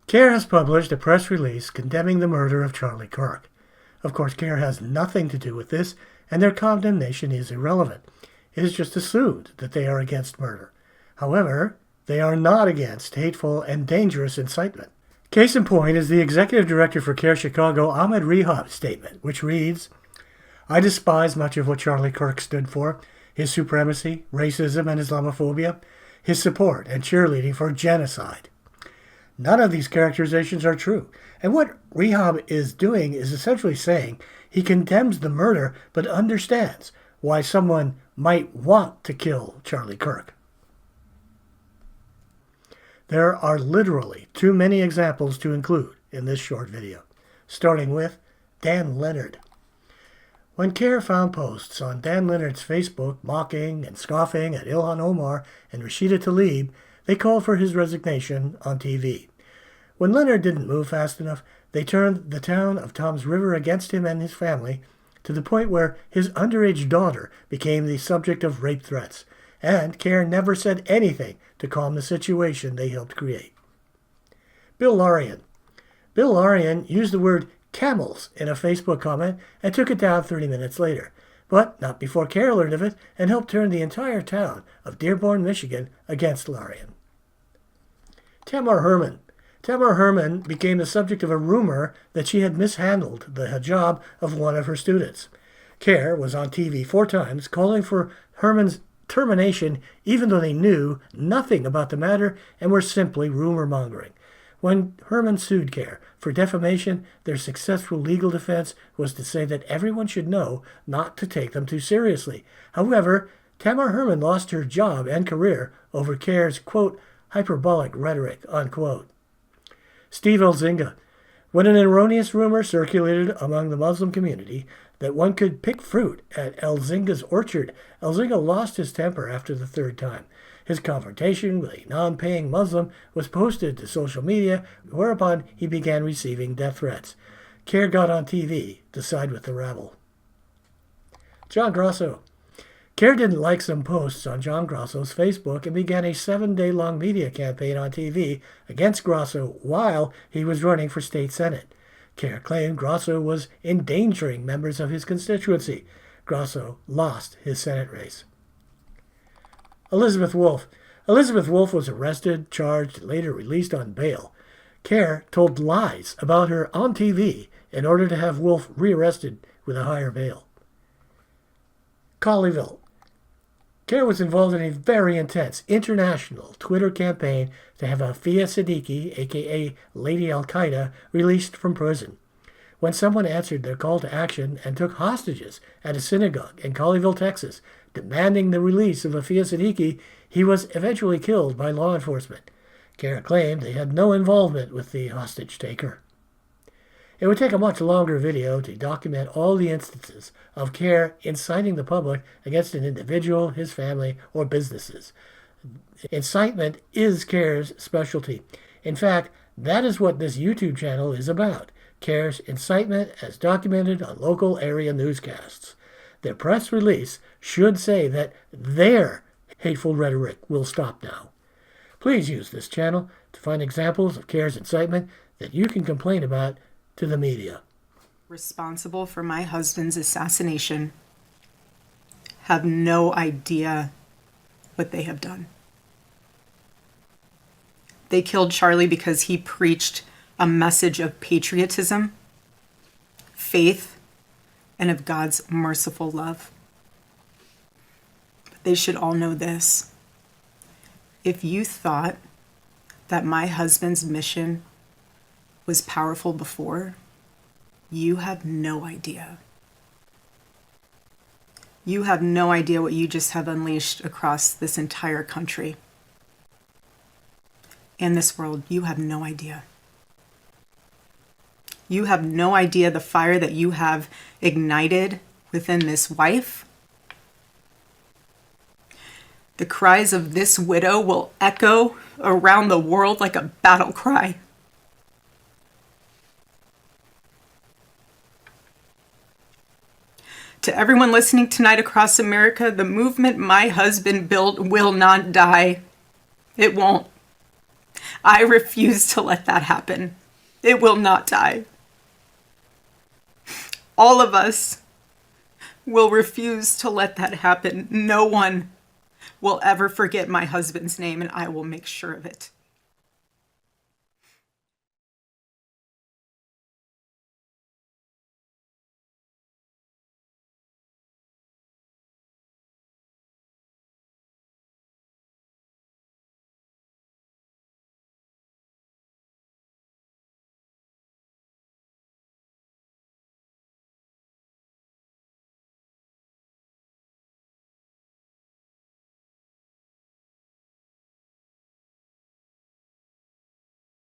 CAIR has published a press release condemning the murder of Charlie Kirk. Of course, CAIR has nothing to do with this, and their condemnation is irrelevant. It is just assumed that they are against murder. However, they are not against hateful and dangerous incitement. Case in point is the executive director for CAIR Chicago, Ahmed Rehab's statement, which reads, "I despise much of what Charlie Kirk stood for, his supremacy, racism, and Islamophobia, his support and cheerleading for genocide." None of these characterizations are true, and what Rehab is doing is essentially saying he condemns the murder but understands why someone might want to kill Charlie Kirk. There are literally too many examples to include in this short video, starting with Dan Leonard. When CAIR found posts on Dan Leonard's Facebook mocking and scoffing at Ilhan Omar and Rashida Tlaib, they called for his resignation on TV. When Leonard didn't move fast enough, they turned the town of Toms River against him and his family, to the point where his underage daughter became the subject of rape threats, and CAIR never said anything to calm the situation they helped create. Bill Larian. Bill Larian used the word camels in a Facebook comment and took it down 30 minutes later, but not before CAIR learned of it and helped turn the entire town of Dearborn, Michigan against Larian. Tamar Herman. Tamar Herman became the subject of a rumor that she had mishandled the hijab of one of her students. CAIR was on TV 4 times calling for Herman's termination even though they knew nothing about the matter and were simply rumor-mongering. When Herman sued CAIR for defamation, their successful legal defense was to say that everyone should know not to take them too seriously. However, Tamar Herman lost her job and career over CAIR's, quote, hyperbolic rhetoric, unquote. Steve Elzinga. When an erroneous rumor circulated among the Muslim community that one could pick fruit at Elzinga's orchard, Elzinga lost his temper after the 3rd time. His confrontation with a non-paying Muslim was posted to social media, whereupon he began receiving death threats. CAIR got on TV to side with the rabble. John Grosso. CAIR didn't like some posts on John Grosso's Facebook and began a 7-day-long media campaign on TV against Grosso while he was running for state senate. CAIR claimed Grosso was endangering members of his constituency. Grosso lost his Senate race. Elizabeth Wolf. Elizabeth Wolf was arrested, charged, and later released on bail. CAIR told lies about her on TV in order to have Wolf rearrested with a higher bail. Colleyville. CAIR was involved in a very intense international Twitter campaign to have Afia Siddiqui, a.k.a. Lady Al-Qaeda, released from prison. When someone answered their call to action and took hostages at a synagogue in Colleyville, Texas, demanding the release of Afia Siddiqui, he was eventually killed by law enforcement. CAIR claimed they had no involvement with the hostage taker. It would take a much longer video to document all the instances of CAIR inciting the public against an individual, his family, or businesses. Incitement is CAIR's specialty. In fact, that is what this YouTube channel is about. CAIR's incitement as documented on local area newscasts. Their press release should say that their hateful rhetoric will stop now. Please use this channel to find examples of CAIR's incitement that you can complain about to the media. Responsible for my husband's assassination have no idea what they have done. They killed Charlie because he preached a message of patriotism, faith, and of God's merciful love. But they should all know this. If you thought that my husband's mission was powerful before, you have no idea. You have no idea what you just have unleashed across this entire country. In this world, you have no idea. You have no idea the fire that you have ignited within this wife. The cries of this widow will echo around the world like a battle cry. To everyone listening tonight across America, the movement my husband built will not die. It won't. I refuse to let that happen. It will not die. All of us will refuse to let that happen. No one will ever forget my husband's name, and I will make sure of it.